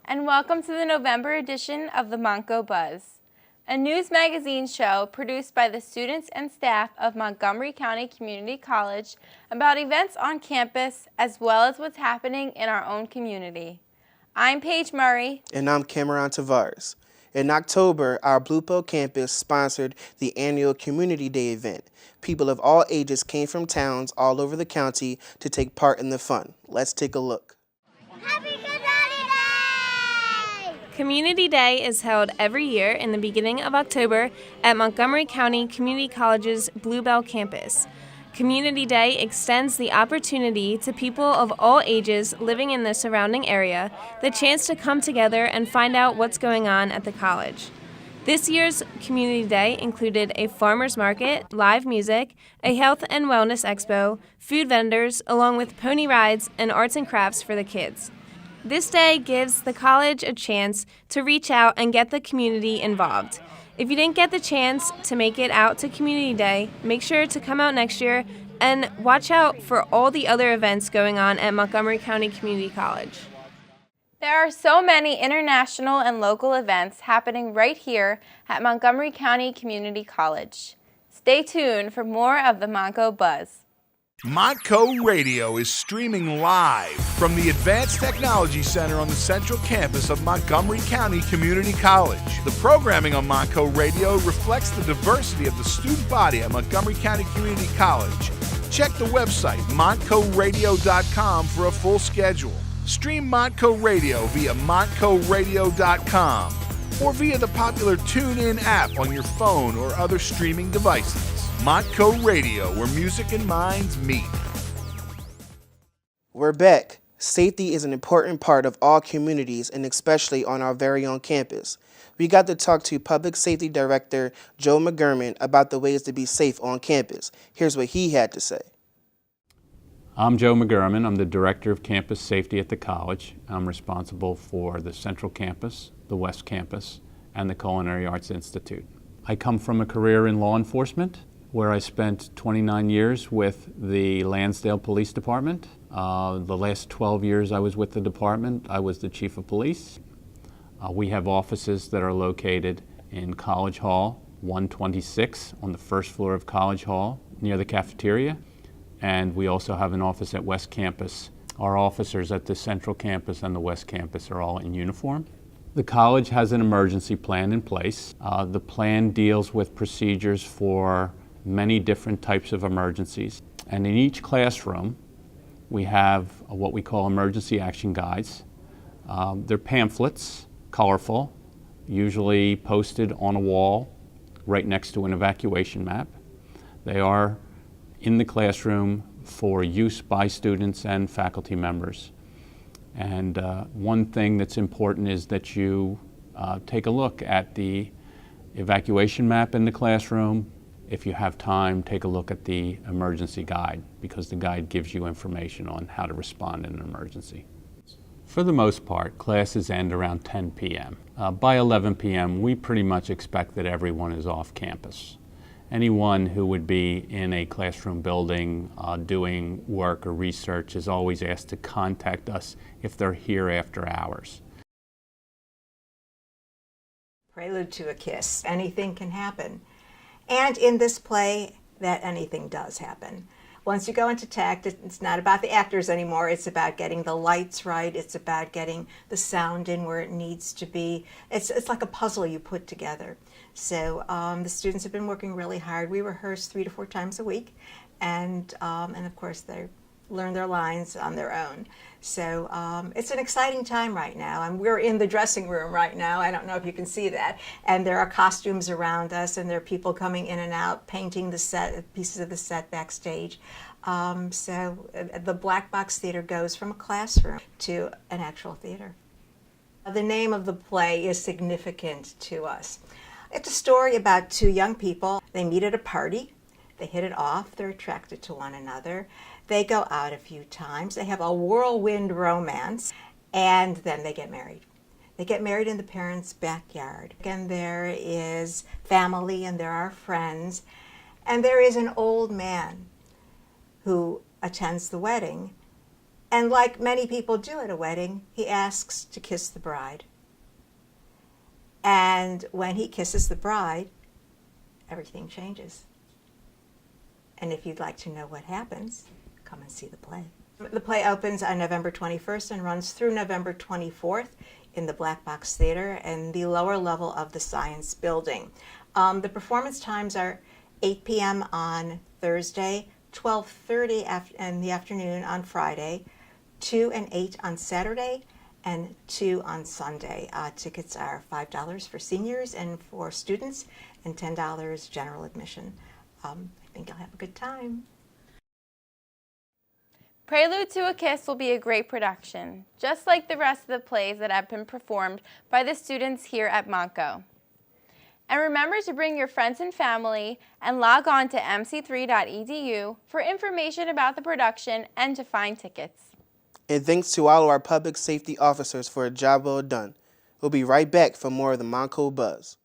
and welcome to the November edition of the MONTCO Buzz, a news magazine show produced by the students and staff of Montgomery County Community College about events on campus as well as what's happening in our own community. I'm Paige Murray. And I'm Cameron Tavares. In October, our Bluepill campus sponsored the annual Community Day event. People of all ages came from towns all over the county to take part in the fun. Let's take a look. Happy Community Day! Community Day is held every year in the beginning of October at Montgomery County Community College's Bluebell campus. Community Day extends the opportunity to people of all ages living in the surrounding area the chance to come together and find out what's going on at the college. This year's Community Day included a farmers market, live music, a health and wellness expo, food vendors, along with pony rides and arts and crafts for the kids. This day gives the college a chance to reach out and get the community involved. If you didn't get the chance to make it out to Community Day, make sure to come out next year and watch out for all the other events going on at Montgomery County Community College. There are so many international and local events happening right here at Montgomery County Community College. Stay tuned for more of the MONTCO Buzz. MONTCO Radio is streaming live from the Advanced Technology Center on the central campus of Montgomery County Community College. The programming on MONTCO Radio reflects the diversity of the student body at Montgomery County Community College. Check the website, montcoradio.com, for a full schedule. Stream MONTCO Radio via montcoradio.com or via the popular TuneIn app on your phone or other streaming devices. MONTCO Radio, where music and minds meet. We're back. Safety is an important part of all communities and especially on our very own campus. We got to talk to Public Safety Director Joe McGurman about the ways to be safe on campus. Here's what he had to say. I'm Joe McGurman. I'm the Director of Campus Safety at the college. I'm responsible for the Central Campus, the West Campus, and the Culinary Arts Institute. I come from a career in law enforcement, where I spent 29 years with the Lansdale Police Department. The last 12 years I was with the department, I was the Chief of Police. We have offices that are located in College Hall, 126 on the first floor of College Hall, near the cafeteria. And we also have an office at West Campus. Our officers at the Central Campus and the West Campus are all in uniform. The college has an emergency plan in place. The plan deals with procedures for many different types of emergencies. And in each classroom, we have what we call emergency action guides. They're pamphlets, colorful, usually posted on a wall right next to an evacuation map. They are in the classroom for use by students and faculty members. And one thing that's important is that you take a look at the evacuation map in the classroom. If you have time, take a look at the emergency guide, because the guide gives you information on how to respond in an emergency. For the most part, classes end around 10 p.m. By 11 p.m., we pretty much expect that everyone is off campus. Anyone who would be in a classroom building doing work or research is always asked to contact us if they're here after hours. Prelude to a kiss. Anything can happen. And in this play, that anything does happen. Once you go into tech, it's not about the actors anymore. It's about getting the lights right. It's about getting the sound in where it needs to be. It's like a puzzle you put together. So the students have been working really hard. We rehearse 3 to 4 times a week, and of course they learn their lines on their own. So it's an exciting time right now, and we're in the dressing room right now. I don't know if you can see that. And there are costumes around us, and there are people coming in and out, painting the set, pieces of the set backstage. So the Black Box Theater goes from a classroom to an actual theater. The name of the play is significant to us. It's a story about 2 young people. They meet at a party. They hit it off. They're attracted to one another. They go out a few times. They have a whirlwind romance, and then they get married. They get married in the parents' backyard. And there is family, and there are friends, and there is an old man who attends the wedding, And like many people do at a wedding, he asks to kiss the bride. And when he kisses the bride, everything changes. And if you'd like to know what happens, come and see the play. The play opens on November 21st and runs through November 24th in the Black Box Theater in the lower level of the Science Building. The performance times are 8 p.m. on Thursday, 12:30 in the afternoon on Friday, 2 and 8 on Saturday, and 2 on Sunday. Tickets are $5 for seniors and for students, and $10 general admission. I think you'll have a good time. Prelude to a Kiss will be a great production, just like the rest of the plays that have been performed by the students here at MONTCO. And remember to bring your friends and family and log on to mc3.edu for information about the production and to find tickets. And thanks to all of our public safety officers for a job well done. We'll be right back for more of the MONTCO Buzz.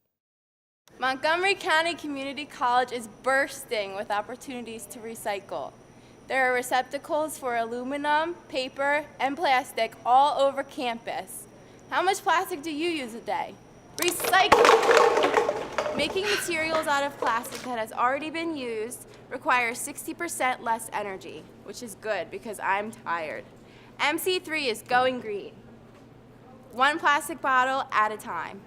Montgomery County Community College is bursting with opportunities to recycle. There are receptacles for aluminum, paper, and plastic all over campus. How much plastic do you use a day? Recycle! Making materials out of plastic that has already been used requires 60% less energy, which is good because I'm tired. MC3 is going green. One plastic bottle at a time.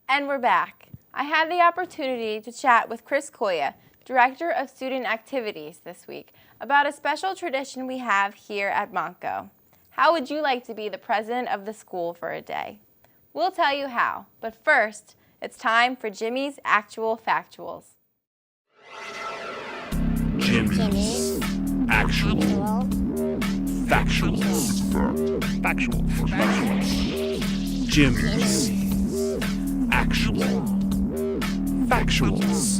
And we're back. I had the opportunity to chat with Chris Koya, Director of Student Activities this week, about a special tradition we have here at MONTCO. How would you like to be the president of the school for a day? We'll tell you how, but first, it's time for Jimmy's Actual Factuals. Jimmy's Actual Factuals. Jimmy's Actual Factuals.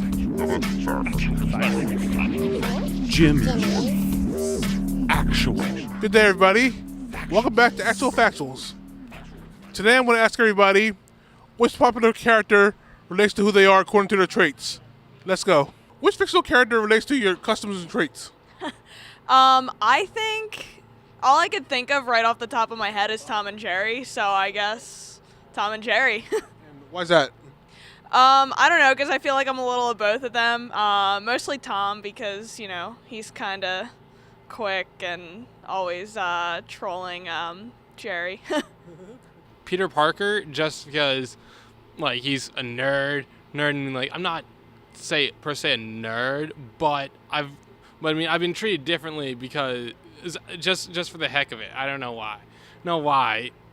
Jimmy's Actual. Good day, everybody. Welcome back to Actual Factuals. Today I'm going to ask everybody which popular character relates to who they are according to their traits. Let's go. Which fictional character relates to your customs and traits? I think all I could think of right off the top of my head is Tom and Jerry, so I guess Tom and Jerry. Why's that? I don't know, because I feel like I'm a little of both of them. Mostly Tom because, you know, he's kind of quick and always trolling Jerry. Peter Parker, just because, like, he's a nerd, and, like, I'm not per se a nerd, but I've been treated differently because just for the heck of it. I don't know why.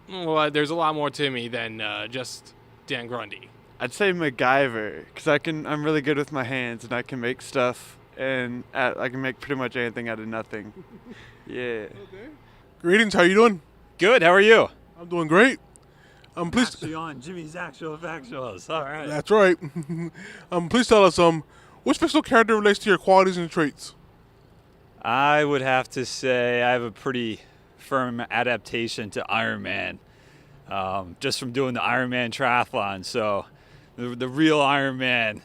Well, there's a lot more to me than just Dan Grundy. I'd say MacGyver, because I'm really good with my hands and I can make stuff and I can make pretty much anything out of nothing. Yeah. Okay. Greetings, how you doing? Good, how are you? I'm doing great. Please. Actually on Jimmy's Actual Factuals. All right. That's right. Please tell us which fictional character relates to your qualities and traits? I would have to say I have a pretty firm adaptation to Iron Man, just from doing the Iron Man triathlon. So the real Iron Man,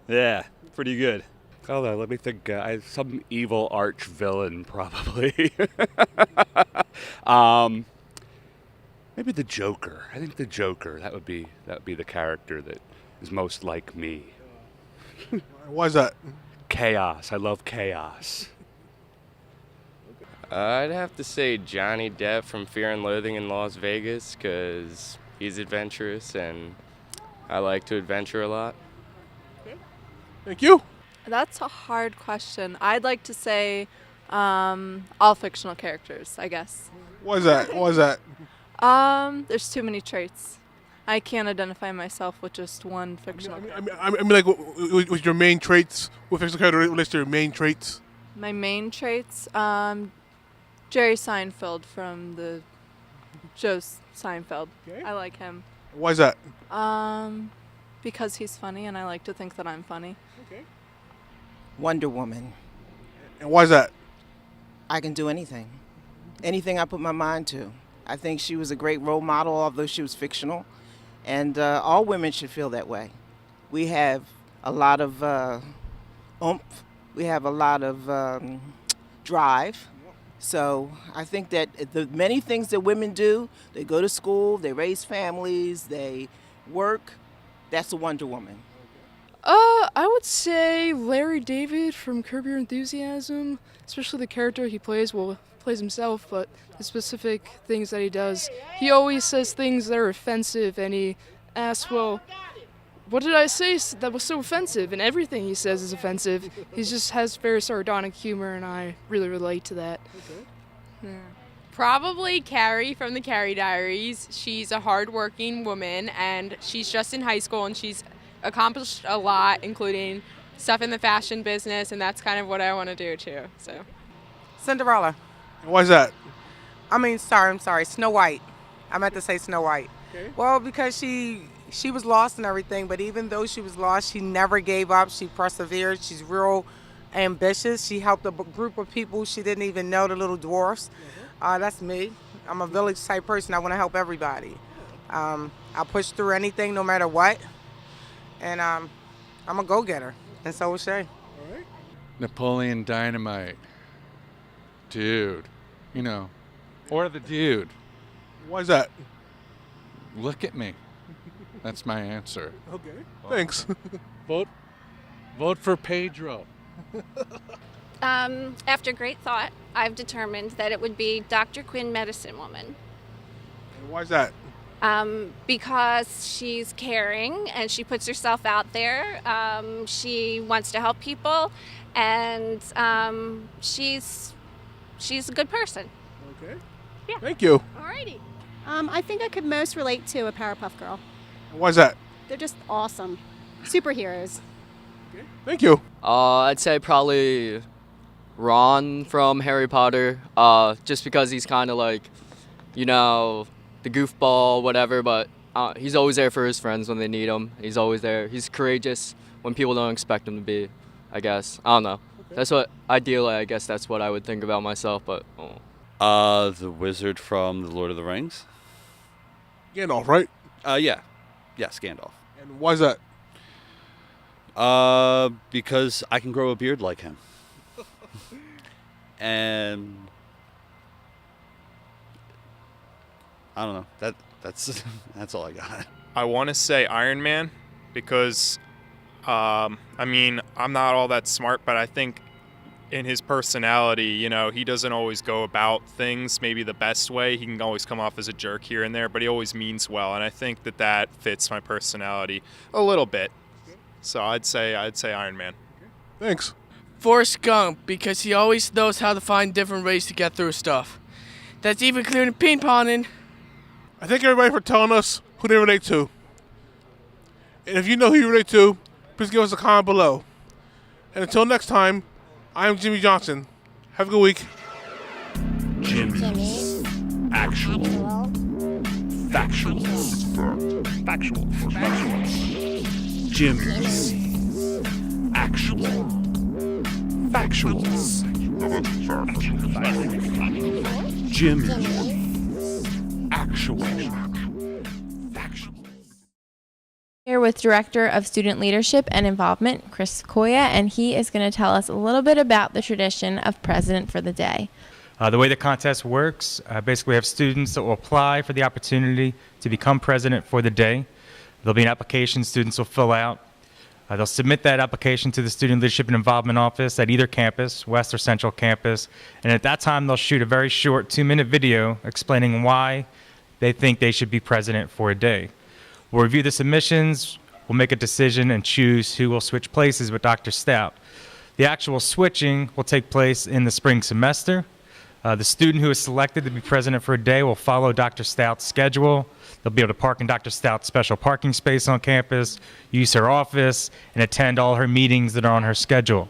yeah, pretty good. Hold on, let me think. Some evil arch villain, probably. Maybe the Joker. I think the Joker. That would be the character that is most like me. Why is that? Chaos. I love chaos. I'd have to say Johnny Depp from Fear and Loathing in Las Vegas because he's adventurous and I like to adventure a lot. Okay. Thank you. That's a hard question. I'd like to say all fictional characters, I guess. Why is that? There's too many traits. I can't identify myself with just one fictional character. I mean, like, with your main traits, what fictional character relates to your main traits? My main traits? Jerry Seinfeld from the show Seinfeld. Okay. I like him. Why is that? Because he's funny and I like to think that I'm funny. Okay. Wonder Woman. And why is that? I can do anything. Anything I put my mind to. I think she was a great role model, although she was fictional. And all women should feel that way. We have a lot of oomph. We have a lot of drive. So I think that the many things that women do, they go to school, they raise families, they work, that's a Wonder Woman. I would say Larry David from Curb Your Enthusiasm, especially the character he plays, plays himself, but the specific things that he does. He always says things that are offensive, and he asks, well, what did I say that was so offensive? And everything he says is offensive. He just has very sardonic humor, and I really relate to that. Yeah. Probably Carrie from the Carrie Diaries. She's a hardworking woman, and she's just in high school, and she's accomplished a lot, including stuff in the fashion business, and that's kind of what I want to do too. So, Cinderella. Why is that? I'm sorry, Snow White. I meant to say Snow White. Okay. Well, because she was lost and everything, but even though she was lost, she never gave up. She persevered. She's real ambitious. She helped a group of people she didn't even know, the little dwarfs. That's me. I'm a village type person. I want to help everybody. I'll push through anything, no matter what. And I'm a go-getter, and so is Shay. Napoleon Dynamite. Dude. You know, or the dude. Why is that? Look at me. That's my answer. Okay. Thanks. Vote for Pedro. After great thought, I've determined that it would be Dr. Quinn, Medicine Woman. And why is that? Because she's caring and she puts herself out there. She wants to help people, and she's a good person. Okay. Yeah. Thank you. Alrighty. I think I could most relate to a Powerpuff Girl. And why is that? They're just awesome. Superheroes. Thank you. I'd say probably Ron from Harry Potter, just because he's kind of like, you know, the goofball, whatever, but he's always there for his friends when they need him. He's always there. He's courageous when people don't expect him to be, I guess. I don't know. Okay. That's what, ideally, I guess that's what I would think about myself, but... The wizard from The Lord of the Rings. Gandalf, right? Yeah. Yes, Gandalf. And why is that? Because I can grow a beard like him. And... I don't know. That's all I got. I want to say Iron Man because, I'm not all that smart, but I think in his personality, you know, he doesn't always go about things maybe the best way. He can always come off as a jerk here and there, but he always means well, and I think that fits my personality a little bit. So I'd say Iron Man. Thanks. Forrest Gump, because he always knows how to find different ways to get through stuff. That's even including ping-ponging. I thank everybody for telling us who they relate to. And if you know who you relate to, please give us a comment below. And until next time, I'm Jimmy Johnson. Have a good week. Jimmy's actual factual Jimmy's actual factuals. Jimmy's actual factual. Here with Director of Student Leadership and Involvement, Chris Koya, and he is going to tell us a little bit about the tradition of President for the Day. The way the contest works, basically we have students that will apply for the opportunity to become president for the day. There'll be an application students will fill out. They'll submit that application to the Student Leadership and Involvement Office at either campus, West or Central Campus, and at that time they'll shoot a very short 2-minute video explaining why they think they should be president for a day. We'll review the submissions, we'll make a decision and choose who will switch places with Dr. Stout. The actual switching will take place in the spring semester. The student who is selected to be president for a day will follow Dr. Stout's schedule. They'll be able to park in Dr. Stout's special parking space on campus, use her office, and attend all her meetings that are on her schedule.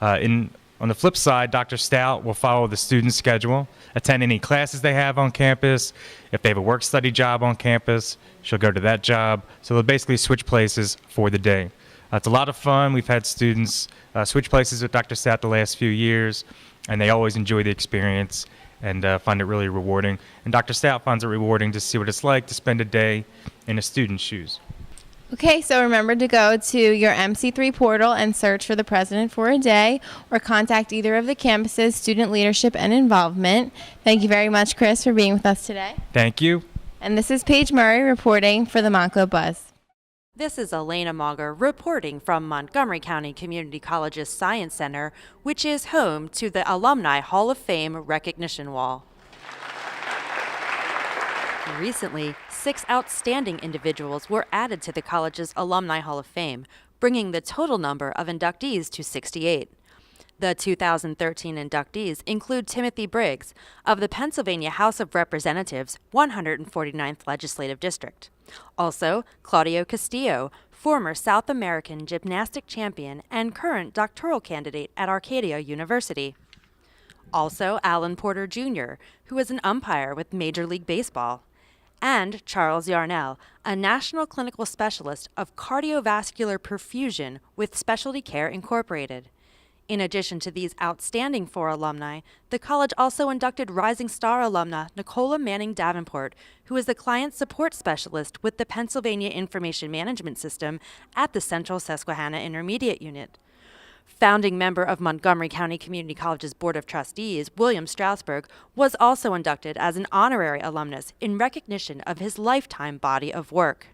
On the flip side, Dr. Stout will follow the student's schedule, attend any classes they have on campus. If they have a work-study job on campus, she'll go to that job. So they'll basically switch places for the day. It's a lot of fun. We've had students switch places with Dr. Stout the last few years, and they always enjoy the experience and find it really rewarding. And Dr. Stout finds it rewarding to see what it's like to spend a day in a student's shoes. Okay, so remember to go to your MC3 portal and search for the president for a day, or contact either of the campuses, student leadership and involvement. Thank you very much, Chris, for being with us today. Thank you. And this is Paige Murray reporting for the MONTCO Buzz. This is Elena Mauger reporting from Montgomery County Community College's Science Center, which is home to the Alumni Hall of Fame recognition wall. Recently, 6 outstanding individuals were added to the college's Alumni Hall of Fame, bringing the total number of inductees to 68. The 2013 inductees include Timothy Briggs of the Pennsylvania House of Representatives 149th Legislative District. Also, Claudio Castillo, former South American gymnastic champion and current doctoral candidate at Arcadia University. Also, Alan Porter Jr., who is an umpire with Major League Baseball. And Charles Yarnell, a national clinical specialist of cardiovascular perfusion with Specialty Care Incorporated. In addition to these outstanding 4 alumni, the college also inducted Rising Star alumna Nicola Manning Davenport, who is the client support specialist with the Pennsylvania Information Management System at the Central Susquehanna Intermediate Unit. Founding member of Montgomery County Community College's Board of Trustees, William Strasburg, was also inducted as an honorary alumnus in recognition of his lifetime body of work.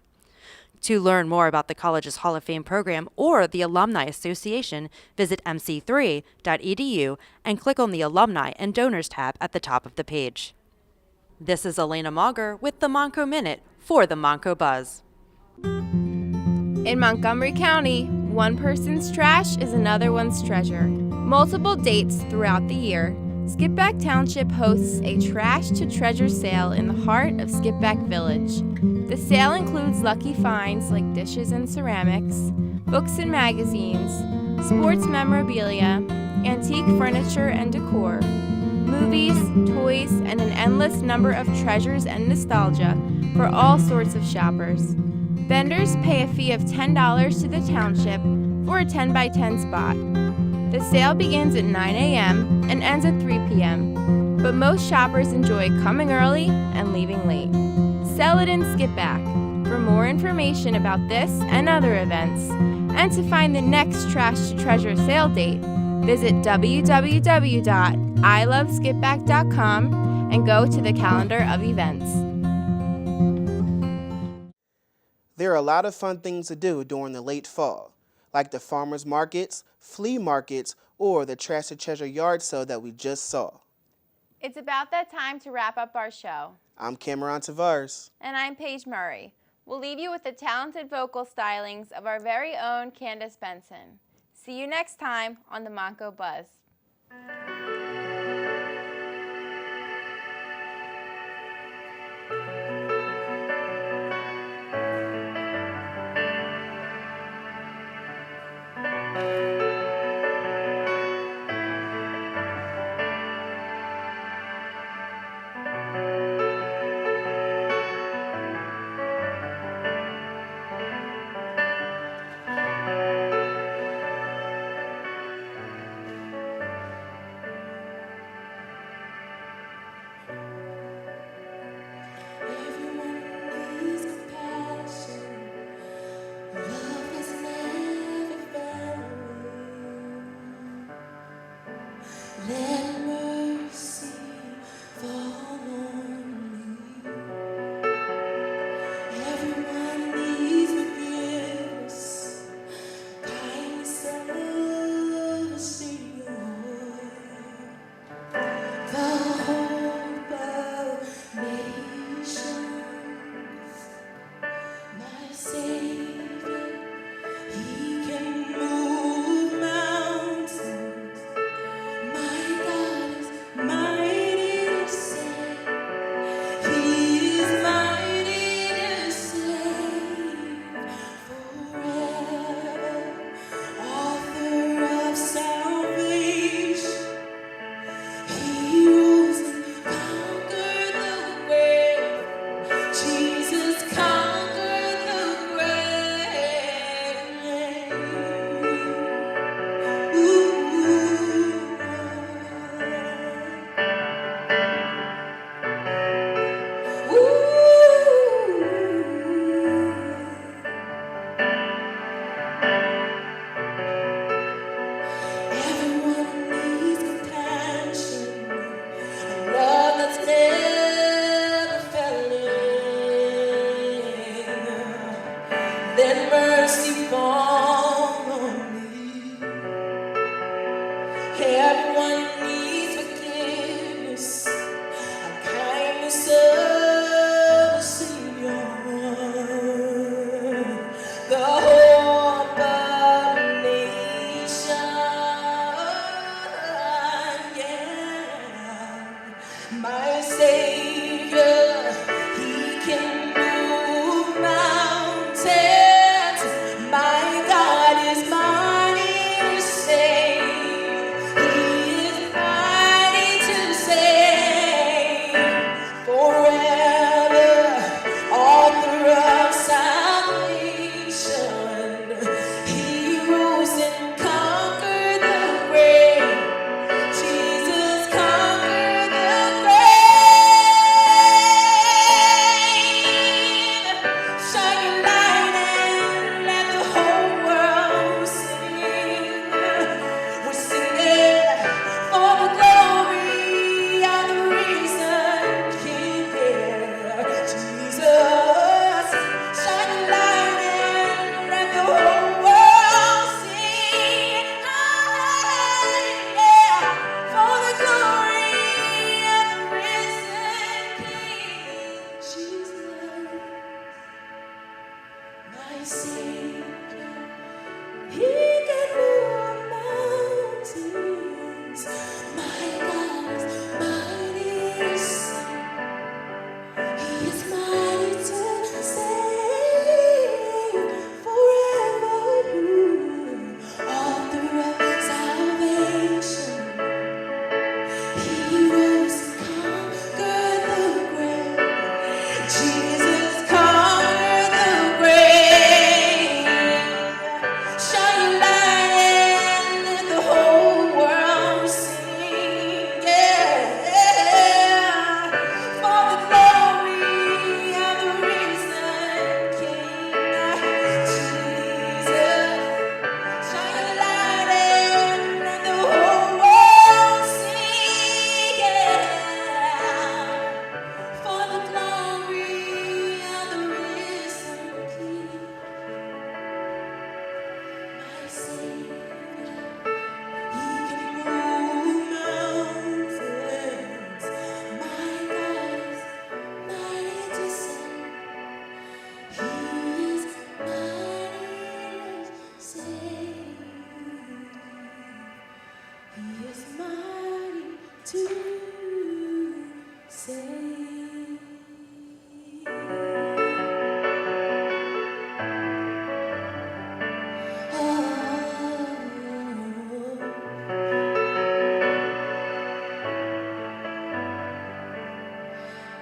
To learn more about the college's Hall of Fame program or the Alumni Association, visit mc3.edu and click on the Alumni and Donors tab at the top of the page. This is Elena Mauger with the MONTCO Minute for the MONTCO Buzz. In Montgomery County, one person's trash is another one's treasure. Multiple dates throughout the year, Skipback Township hosts a trash to treasure sale in the heart of Skipback Village. The sale includes lucky finds like dishes and ceramics, books and magazines, sports memorabilia, antique furniture and decor, movies, toys, and an endless number of treasures and nostalgia for all sorts of shoppers. Vendors pay a fee of $10 to the township for a 10 by 10 spot. The sale begins at 9 a.m. and ends at 3 p.m., but most shoppers enjoy coming early and leaving late. Sell it in Skipback. For more information about this and other events, and to find the next Trash to Treasure sale date, visit www.iloveskipback.com and go to the calendar of events. There are a lot of fun things to do during the late fall, like the farmers markets, flea markets, or the Trash to Treasure yard sale that we just saw. It's about that time to wrap up our show. I'm Cameron Tavares. And I'm Paige Murray. We'll leave you with the talented vocal stylings of our very own Candace Benson. See you next time on the MONTCO Buzz. let mercy fall on me. Everyone needs forgiveness, a kindness of a Savior. The hope of nation, yeah. My Savior, He can move mountains. My God is mighty to save. He is mighty to save. Forever, author of salvation. He rose and conquered the grave. Jesus conquered the grave. Shine your light and let the whole world sing. We're singing for the glory of the risen King. Jesus, shine your light and let the whole world sing. Yeah, for the glory of the risen King. Jesus, my Savior, He can move mountains. My God is mighty to save. He is mighty to save. Forever new, author of salvation. He rose and conquered the grave. Jesus conquered the grave. Shine your light and let the whole world sing. Yeah, for the glory of the risen King. Jesus, shine your light and let the whole world sing. Yeah, for the glory of the risen King. My Savior, He can move mountains. My God is mighty to save. He is mighty to save. He is mighty to save.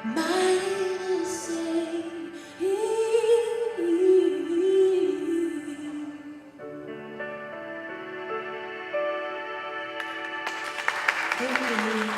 Mighty to save. Thank you.